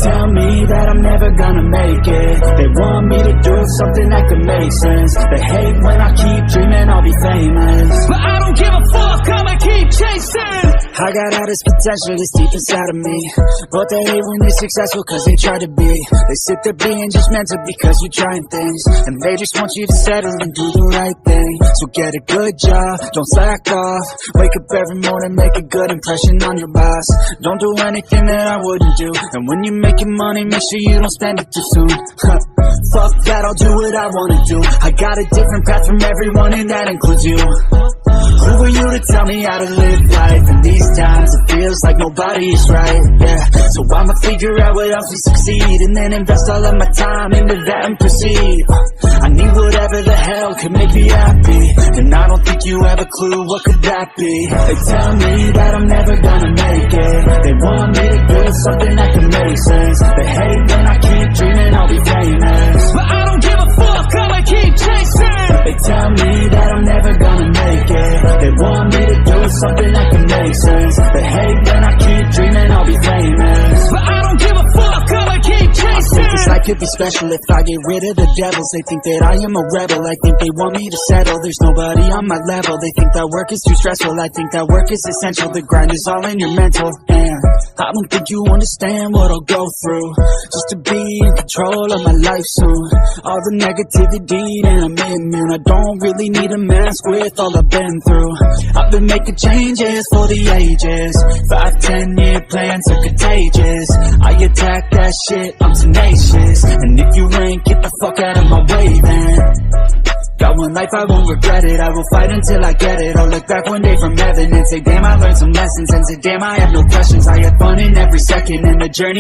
tell me that I'm never gonna make it. They want me to do something that could make sense. They hate when I keep dreaming I'll be famous, but I don't give a fuck, I'ma keep chasing. I got all this potential that's deep inside of me, but they hate when they're successful cause they try to be. They sit there being judgmental because you're trying things, and they just want you to settle and do the right thing. So get a good job, don't slack off. Wake up every morning, make a good impression on your boss. Don't do anything that I wouldn't do, and when you're making money, make sure you don't spend it too soon. Fuck that, I'll do what I wanna do. I got a different path from everyone, and that includes you. Who are you to tell me how to live life? In these times it feels like nobody is right, yeah. So I'ma figure out what else will succeed, and then invest all of my time into that and proceed. I need whatever the hell could make me happy, and I don't think you have a clue what could that be. They tell me that I'm never gonna make it. They want me to do something that can make sense. They hate when I keep dreaming I'll be famous, but I don't give a fuck, I'ma keep chasing. They tell me that I'm never gonna make it. They want me to do something that can make sense. They hate when I keep dreaming I'll be famous, but I don't give a fuck, I'ma keep chasing. I think this life could be special if I get rid of the devils. They think that I am a rebel, I think they want me to settle. There's nobody on my level, they think that work is too stressful. I think that work is essential, the grind is all in your mental. And I don't think you understand what I'll go through just to be in control of my life soon. All the negativity and I'm immune, I don't really need a mask with all I've been through. I've been making changes for the ages. 5-10 year plans are contagious. I attack that shit, I'm tenacious. And if you ain't, get the fuck out of my way then. Got one life, I won't regret it. I will fight until I get it. I'll look back one day from heaven and say damn, I learned some lessons, and say damn, I have no questions. I had fun in every second, and the journey